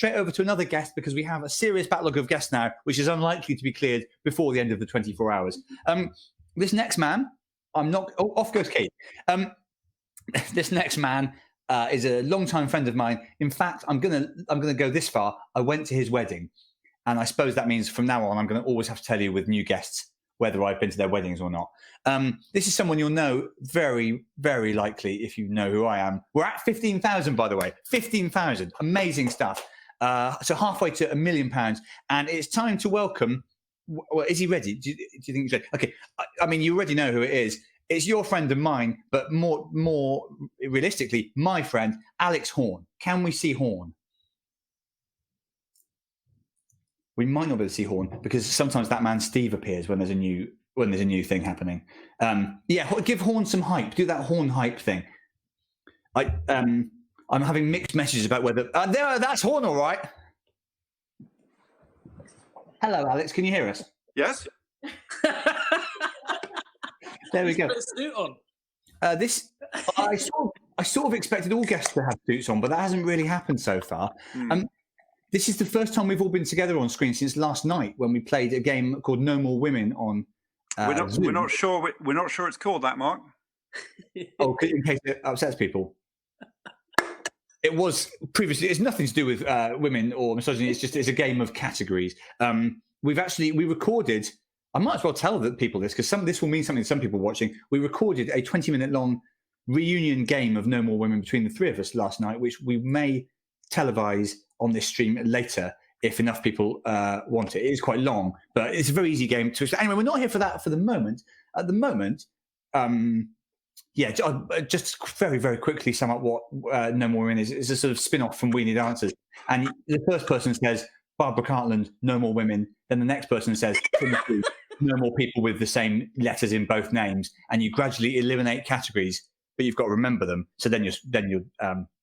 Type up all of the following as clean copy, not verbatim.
straight over to another guest because we have a serious backlog of guests now, which is unlikely to be cleared before the end of the 24 hours. This next man, off goes Kate. This next man is a longtime friend of mine. In fact, I'm gonna go this far. I went to his wedding, and I suppose that means from now on, I'm going to always have to tell you with new guests whether I've been to their weddings or not. This is someone you'll know very, very likely if you know who I am. We're at 15,000, by the way. 15,000. Amazing stuff. So halfway to £1 million, and it's time to welcome. Well, is he ready? Do you think he's ready? Okay. I mean, you already know who it is. It's your friend and mine, but more realistically, my friend, Alex Horne. Can we see Horne? We might not be able to see Horne because sometimes that man Steve appears when there's a new thing happening. Give Horne some hype. Do that Horne hype thing. I'm having mixed messages about whether that's Horne, all right. Hello, Alex. Can you hear us? Yes. There we go. Put a suit on. I sort of expected all guests to have suits on, but that hasn't really happened so far. This is the first time we've all been together on screen since last night when we played a game called No More Women on. We're not sure. We're not sure it's called that, Mark. Oh, in case it upsets people. It was previously. It's nothing to do with women or misogyny. It's a game of categories. We recorded. I might as well tell the people this because this will mean something to some people watching. We recorded a 20-minute long reunion game of No More Women between the three of us last night, which we may televise on this stream later if enough people want it. It is quite long, but it's a very easy game to. Anyway, we're not here for that for the moment. At the moment, just very, very quickly sum up what No More Women is. It's a sort of spin-off from We Need Answers. And the first person says, Barbara Cartland, No More Women. Then the next person says, no more people with the same letters in both names. And you gradually eliminate categories, but you've got to remember them. So then you're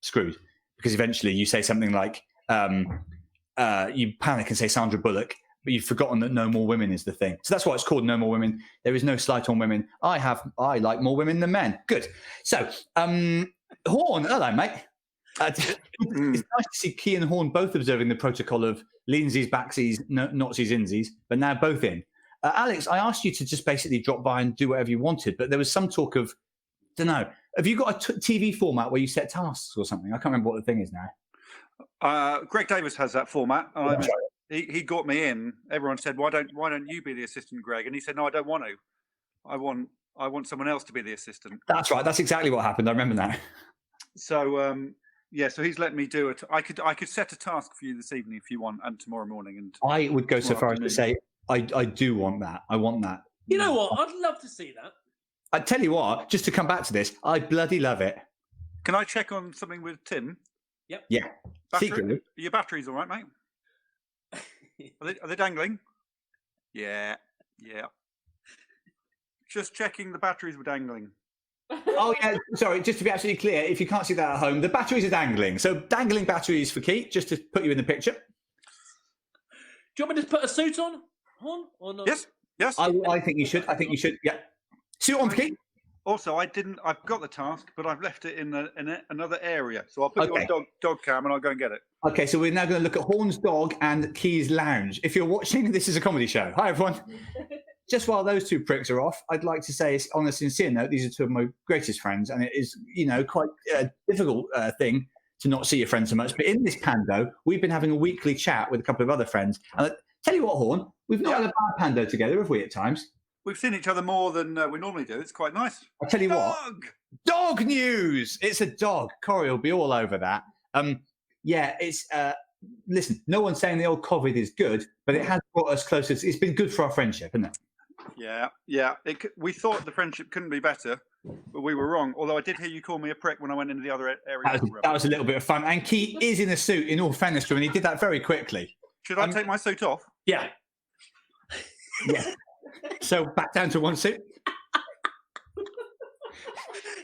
screwed. Because eventually you say something like, you panic and say Sandra Bullock, but you've forgotten that No More Women is the thing. So that's why it's called No More Women. There is no slight on women. I like more women than men. Good. So, Horne, hello, mate. It's nice to see Key and Horne both observing the protocol of Lindsay's, backsies, Nazis, insies, but now both in. Alex, I asked you to just basically drop by and do whatever you wanted, but there was some talk of, don't know, have you got a TV format where you set tasks or something? I can't remember what the thing is now. Greg Davis has that format. He got me in. Everyone said, "Why don't you be the assistant, Greg?" And he said, "No, I don't want to. I want someone else to be the assistant." That's right. That's exactly what happened. I remember now. So so he's let me do it. I could set a task for you this evening if you want, and tomorrow morning. And I would go so far as to say I do want that. I want that. You know what? I'd love to see that. I tell you what. Just to come back to this, I bloody love it. Can I check on something with Tim? Yep. Yeah. Secretly. Your batteries all right, mate? Are they dangling? Yeah. Just checking the batteries were dangling. Oh, yeah. Sorry, just to be absolutely clear, if you can't see that at home, the batteries are dangling. So dangling batteries for Keith, just to put you in the picture. Do you want me to put a suit on or not? Yes. I think you should. Yeah. Suit on for Keith. Also, I've got the task, but I've left it in another area. So I'll put it on dog cam and I'll go and get it. Okay, so we're now going to look at Horne's dog and Key's lounge. If you're watching, this is a comedy show. Hi, everyone. Just while those two pricks are off, I'd like to say, on a sincere note, these are two of my greatest friends, and it is, quite a difficult thing to not see your friends so much. But in this pando, we've been having a weekly chat with a couple of other friends. And tell you what, Horne, we've not had a bad pando together, have we, at times? We've seen each other more than we normally do. It's quite nice. I'll tell you what. Dog news! It's a dog. Corey will be all over that. It's... listen, no one's saying the old COVID is good, but it has brought us closer. It's been good for our friendship, isn't it? Yeah. We thought the friendship couldn't be better, but we were wrong. Although I did hear you call me a prick when I went into the other area. That was a little bit of fun. And Keith is in a suit, in all fairness to him, and he did that very quickly. Should I take my suit off? Yeah. Yeah. So back down to one suit.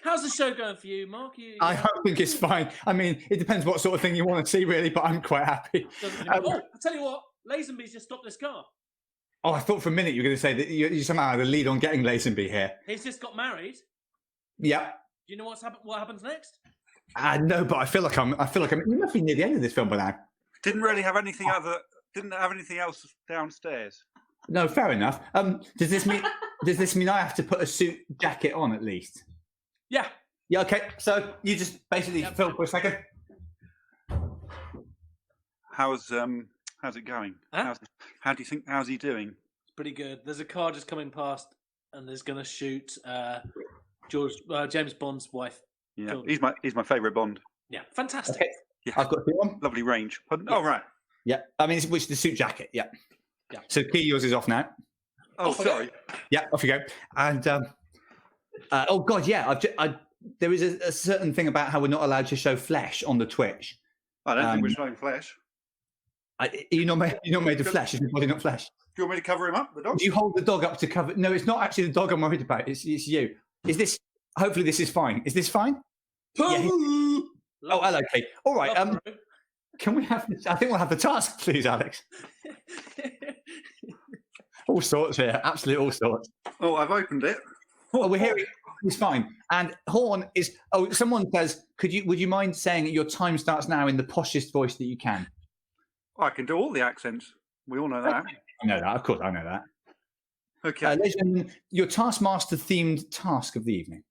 How's the show going for you, Mark? I think it's fine. I mean, it depends what sort of thing you want to see, really, but I'm quite happy. I'll tell you what, Lazenby's just stopped this car. Oh, I thought for a minute you were going to say that you somehow had a lead on getting Lazenby here. He's just got married. Yeah. Do you know what happens next? No, but I feel like I'm. You must be near the end of this film by now. Didn't really have anything Didn't have anything else downstairs. No, fair enough. Does this mean I have to put a suit jacket on at least? Yeah. Yeah. Okay. So you just basically film for a second. How's it going? Huh? How's he doing? It's pretty good. There's a car just coming past, and there's going to shoot James Bond's wife. Yeah, he's my favourite Bond. Yeah, fantastic. Okay. Yeah, I've got one. Lovely range. Oh right. Yeah, I mean, it's the suit jacket. Yeah. Yeah. So Key, yours is off now. Oh, sorry. Yeah, off you go. And oh god, yeah. There is a certain thing about how we're not allowed to show flesh on the Twitch. I don't think we're showing flesh. You're not made of flesh. Is your body not flesh? Do you want me to cover him up, the dog? Do you hold the dog up to cover? No, it's not actually the dog I'm worried about. It's you. Is this? Hopefully, this is fine. Is this fine? Yeah. Oh, hello, Kate. All right. Can we have? I think we'll have the task, please, Alex. All sorts here. Absolutely all sorts. Oh, I've opened it. Oh, we're here. It's fine. And Horn is. Oh, someone says, would you mind saying your time starts now in the poshest voice that you can? I can do all the accents. We all know that. I know that. Of course, I know that. Okay. Ladies and gentlemen, your Taskmaster themed task of the evening.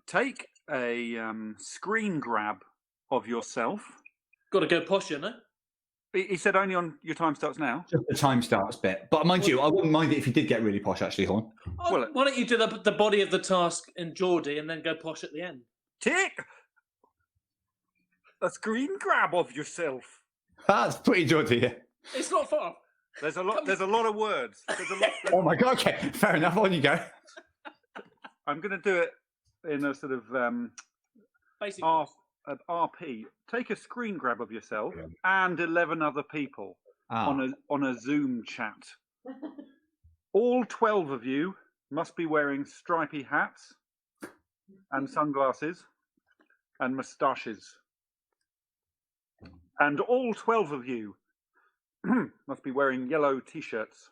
Take a screen grab of yourself. Got to go posh, you know? He said only on your time starts now. Just the time starts bit. But mind you, I wouldn't mind it if you did get really posh, actually, Horn. Why don't you do the body of the task in Geordie and then go posh at the end? Take a screen grab of yourself. That's pretty Geordie, yeah. It's not far. There's a lot of words. Oh my god, okay. Fair enough, on you go. I'm going to do it in a sort of Basic. RP. Take a screen grab of yourself and 11 other people on a Zoom chat. All 12 of you must be wearing stripy hats and sunglasses and moustaches. And all 12 of you must be wearing yellow T-shirts.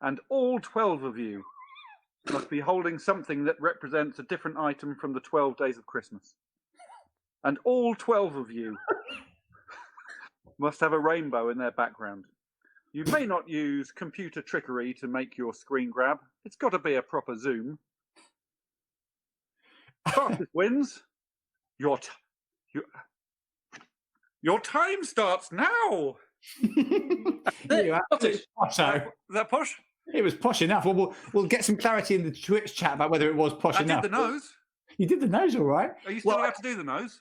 And all 12 of you must be holding something that represents a different item from the 12 days of Christmas. And all 12 of you must have a rainbow in their background. You may not use computer trickery to make your screen grab. It's got to be a proper Zoom. Fastest wins. Your time starts now. Is that posh? It was posh enough. Well, we'll get some clarity in the Twitch chat about whether it was posh enough. I did the nose. You did the nose, all right. Are you still allowed to do the nose?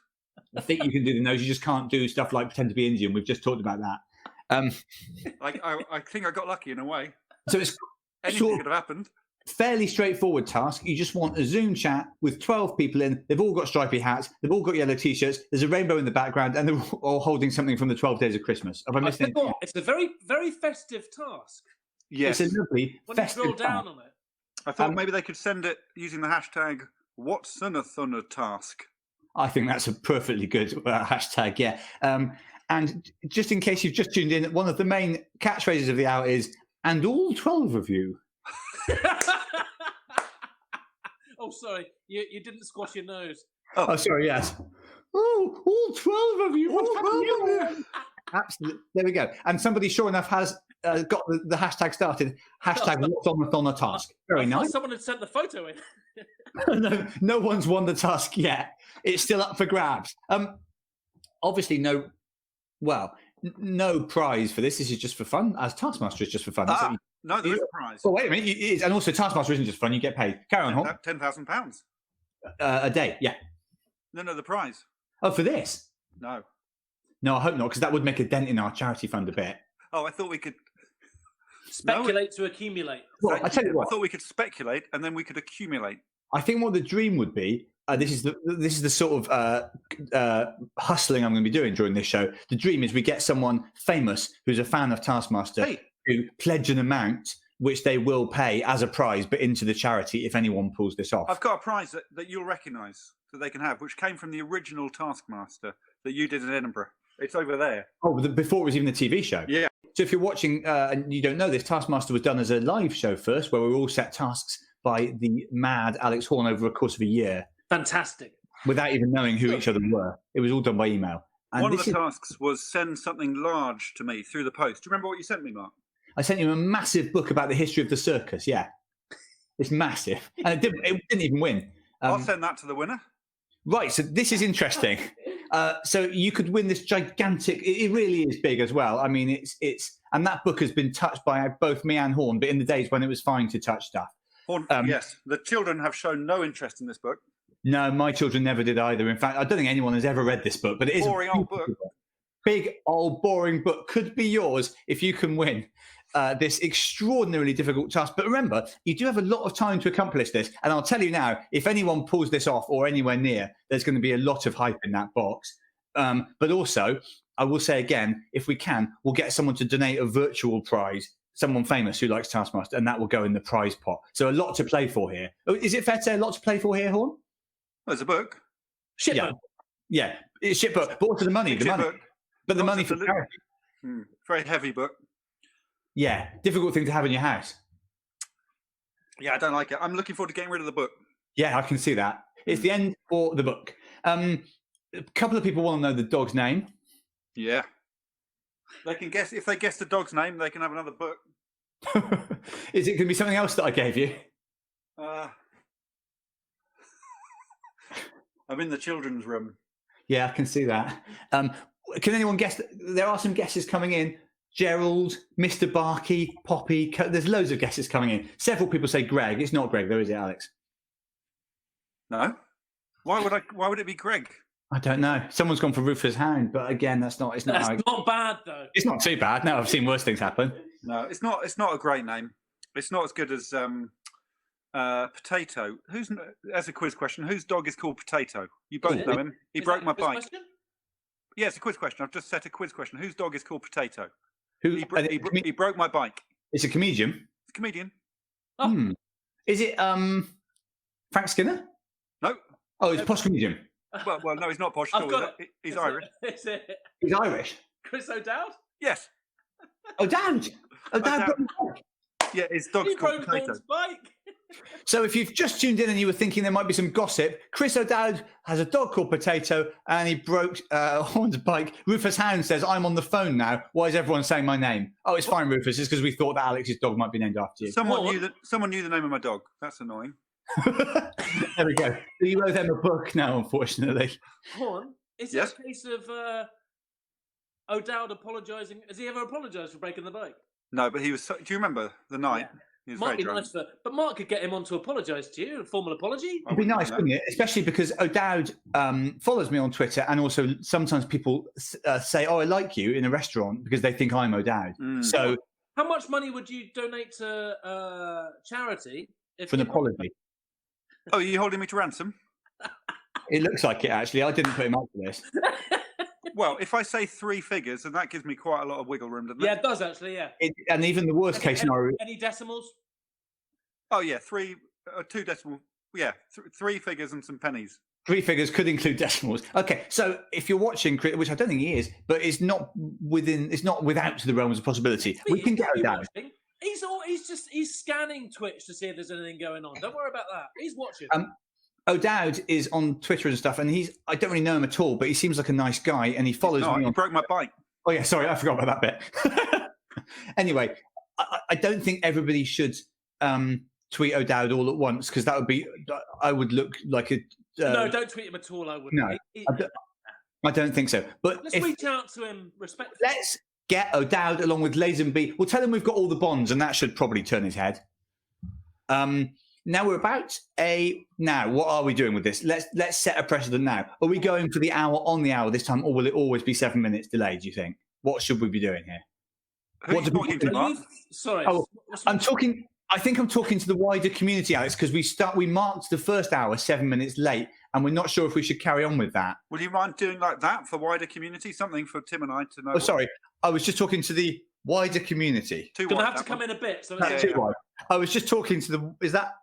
I think you can do the nose. You just can't do stuff like pretend to be Indian. We've just talked about that. I think I got lucky in a way. So it's anything could have happened. Fairly straightforward task. You just want a Zoom chat with 12 people in. They've all got stripy hats. They've all got yellow T-shirts. There's a rainbow in the background, and they're all holding something from the 12 days of Christmas. Have I missed anything? It's a very, very festive task. Yes, it's a lovely festive when you drill down on it. I thought maybe they could send it using the hashtag watsonathon task. I think that's a perfectly good hashtag, yeah. And just in case you've just tuned in, one of the main catchphrases of the hour is, and all 12 of you. Oh, sorry. You didn't squash your nose. Oh, sorry, yes. Oh, all 12 of you. What's happening? Absolutely. There we go. And somebody, sure enough, has got the hashtag started. Hashtag watsonathon task. Very nice. Someone had sent the photo in. No one's won the task yet. It's still up for grabs. Obviously, no prize for this. This is just for fun. As Taskmaster is just for fun. No, there is a prize. Well, wait a minute. It is. And also, Taskmaster isn't just fun. You get paid. Carry on, Horn. £10,000. A day, yeah. No, the prize. Oh, for this? No. No, I hope not, because that would make a dent in our charity fund a bit. Oh, I thought we could... Speculate to accumulate. Well, I tell you what. I thought we could speculate and then we could accumulate. I think what the dream would be, this is the sort of hustling I'm going to be doing during this show. The dream is we get someone famous who's a fan of Taskmaster to pledge an amount which they will pay as a prize, but into the charity if anyone pulls this off. I've got a prize that you'll recognise that they can have, which came from the original Taskmaster that you did in Edinburgh. It's over there. Oh, before it was even a TV show? Yeah. So if you're watching and you don't know this, Taskmaster was done as a live show first, where we were all set tasks by the mad Alex Horne over a course of a year. Fantastic. Without even knowing who each other were. It was all done by email. And one of the tasks was send something large to me through the post. Do you remember what you sent me, Mark? I sent you a massive book about the history of the circus. Yeah, it's massive, and it didn't even win. I'll send that to the winner. Right, so this is interesting. So you could win this gigantic. It really is big as well. I mean, it's and that book has been touched by both me and Horne, but in the days when it was fine to touch stuff. Horne, yes, the children have shown no interest in this book. No, my children never did either. In fact, I don't think anyone has ever read this book, but it is boring old book. Big old boring book. Could be yours if you can win this extraordinarily difficult task. But remember, you do have a lot of time to accomplish this. And I'll tell you now, if anyone pulls this off or anywhere near, there's going to be a lot of hype in that box. But also, I will say again, if we can, we'll get someone to donate a virtual prize, someone famous who likes Taskmaster, and that will go in the prize pot. So a lot to play for here. Is it fair to say a lot to play for here, Horne? There's a book. Shit book. Yeah, it's shit book. But also the money. Book. But the money for charity. Very heavy book. Yeah, difficult thing to have in your house. Yeah, I don't like it. I'm looking forward to getting rid of the book. Yeah, I can see that. It's the end for the book. A couple of people want to know the dog's name. Yeah. They can guess. If they guess the dog's name, they can have another book. Is it going to be something else that I gave you? I'm in the children's room. Yeah, I can see that. Can anyone guess? There are some guesses coming in. Gerald, Mr. Barkey, Poppy. There's loads of guesses coming in. Several people say Greg. It's not Greg, though, is it, Alex? No. Why would it be Greg? I don't know. Someone's gone for Rufus Hound, but again, that's not. It's not. That's not bad though. It's not too bad. No, I've seen worse things happen. No, it's not. It's not a great name. It's not as good as Potato. That's a quiz question. Whose dog is called Potato? You both know him. He broke my bike. Question? Yeah, it's a quiz question. I've just set a quiz question. Whose dog is called Potato? He broke my bike. It's a comedian. It's a comedian. Oh. Is it Frank Skinner? No. Oh, it's a posh comedian. Well, no, he's not posh. He's Irish. He's Irish. Chris O'Dowd? Yes. O'Dowd. Yeah, his dog's called Potato. Bike. So if you've just tuned in and you were thinking there might be some gossip, Chris O'Dowd has a dog called Potato and he broke Horne's bike. Rufus Hound says, I'm on the phone now. Why is everyone saying my name? Oh, it's fine, Rufus. It's because we thought that Alex's dog might be named after you. Someone knew the name of my dog. That's annoying. There we go. So you owe them a book now, unfortunately. Horne, is it a case of O'Dowd apologising? Has he ever apologised for breaking the bike? No, but he was. Do you remember the night? Yeah. He was Might very drunk. Nice but Mark could get him on to apologise to you, a formal apology. It'd be nice, wouldn't it? Especially because O'Dowd follows me on Twitter, and also sometimes people say, "Oh, I like you" in a restaurant because they think I'm O'Dowd. So, how much money would you donate to charity for an apology? Oh, are you holding me to ransom? It looks like it, actually. I didn't put him up for this. Well, if I say 3 figures, then that gives me quite a lot of wiggle room, doesn't it? Yeah, it does, actually, yeah. And even the worst case scenario... Any decimals? Oh, yeah, 2 decimals. Yeah, 3 figures and some pennies. 3 figures could include decimals. Okay, so if you're watching, which I don't think he is, but it's not without the realms of possibility. We can get O'Dowd. He's scanning Twitch to see if there's anything going on. Don't worry about that. He's watching. O'Dowd is on Twitter and stuff, and I don't really know him at all, but he seems like a nice guy, and he follows me. He broke my bike. Oh, yeah, sorry, I forgot about that bit. Anyway, I don't think everybody should tweet O'Dowd all at once, because that would be, I would look like a... no, don't tweet him at all, I wouldn't. No, I don't think so. But let's reach out to him respectfully. Let's get O'Dowd along with Lazenby. We'll tell him we've got all the bonds, and that should probably turn his head. Now we're now what are we doing with this? Let's set a precedent now. Are we going for the hour on the hour this time, or will it always be 7 minutes delayed, do you think? What should we be doing here? Who are you talking to, Mark? Sorry. Oh, I think I'm talking to the wider community, Alex, because we marked the first hour 7 minutes late, and we're not sure if we should carry on with that. Would you mind doing like that for wider community? Something for Tim and I to know. Oh, sorry. I was just talking to the wider community. Going to have to come in a bit. So too wide. I was just talking to the.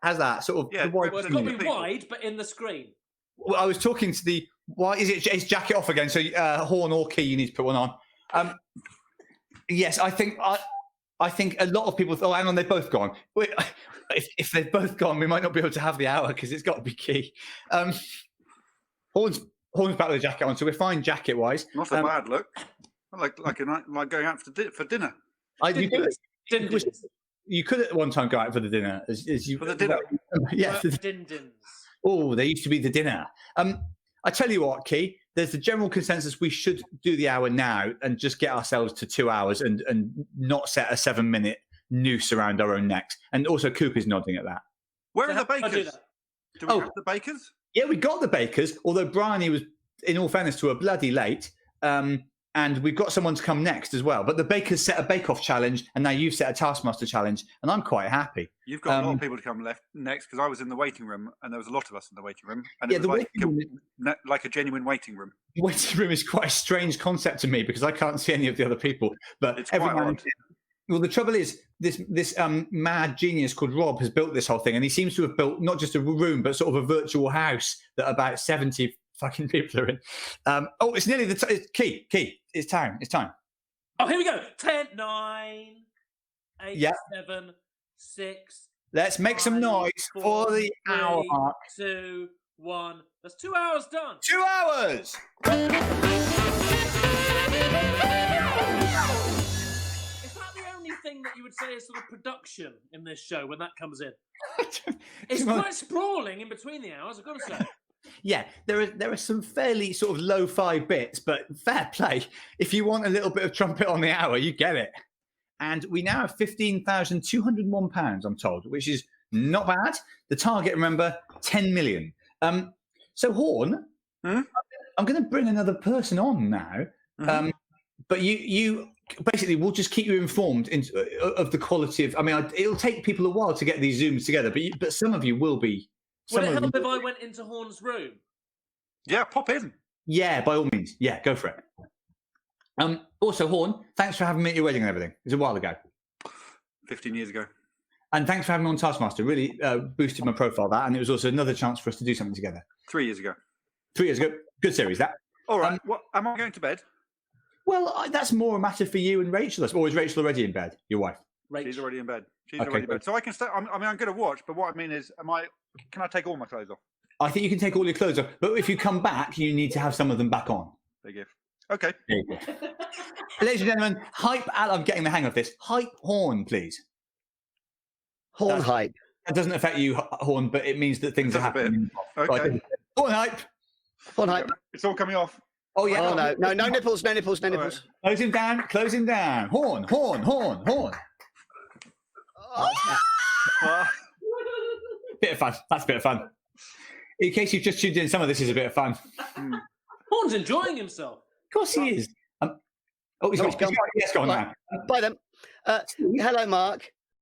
Has that sort of? Yeah, the wide it's got to be wide, but in the screen. Well, I was talking to the. Why is it? It's jacket off again. So Horne or Key, you need to put one on. Yes, I think a lot of people. Oh, hang on, they've both gone. If they've both gone, we might not be able to have the hour because it's got to be Key. Horne's Horn's back with the jacket on, so we're fine jacket-wise. Not a bad look. Like going out for dinner. You could at one time go out for the dinner. For the dinner? Yes. Oh, there used to be the dinner. I tell you what, Key, there's the general consensus we should do the hour now and just get ourselves to 2 hours and not set a 7-minute noose around our own necks. And also Coop is nodding at that. Where are the bakers? Do we have the bakers? Yeah, we got the bakers, although Bryony was, in all fairness to her, bloody late. And we've got someone to come next as well. But the bakers set a bake-off challenge, and now you've set a Taskmaster challenge, and I'm quite happy. You've got a lot of people to come next, because I was in the waiting room, and there was a lot of us in the waiting room. And it was like a genuine waiting room. The waiting room is quite a strange concept to me, because I can't see any of the other people. But it's quite odd. Well, the trouble is, this mad genius called Rob has built this whole thing, and he seems to have built not just a room, but sort of a virtual house that about 70 fucking people are in. It's nearly the Key. It's time. Oh, here we go. 10, 9, 8, 7, 6. Let's make some noise for the hour mark. 2, 1. That's 2 hours done. 2 hours. Thing that you would say is sort of production in this show when that comes in. It's quite sprawling in between the hours, I've got to say. Yeah, there are some fairly sort of lo-fi bits, but fair play. If you want a little bit of trumpet on the hour, you get it. And we now have £15,201, I'm told, which is not bad. The target, remember, 10 million. So Horne, I'm going to bring another person on now. But you basically, we'll just keep you informed of the quality of. I mean, it'll take people a while to get these Zooms together, but some of you will be. Would it help if I went into Horne's room? Yeah, pop in. Yeah, by all means. Yeah, go for it. Also, Horne, thanks for having me at your wedding and everything. It was a while ago. 15 years ago. And thanks for having me on Taskmaster. Really boosted my profile, that. And it was also another chance for us to do something together. 3 years ago. 3 years ago. Good series, that. All right. Am I going to bed? Well, that's more a matter for you and Rachel. Or is Rachel already in bed, your wife? She's already in bed. Already in bed. So I can stay. I'm going to watch, but what I mean is, can I take all my clothes off? I think you can take all your clothes off, but if you come back, you need to have some of them back on. Big if. Okay. There you go. Ladies and gentlemen, hype. I'm getting the hang of this. Hype Horne, please. Horne hype. That doesn't affect you, Horne, but it means that things are happening. Okay. Horne hype. Horne hype. It's all coming off. Oh yeah. Oh no nipples. Right. Close him down. Horne. Bit of fun. That's a bit of fun. In case you've just tuned in, some of this is a bit of fun. Horne's enjoying himself. Of course he is. He's gone. Yes, go on now. Bye then. Hello, Mark.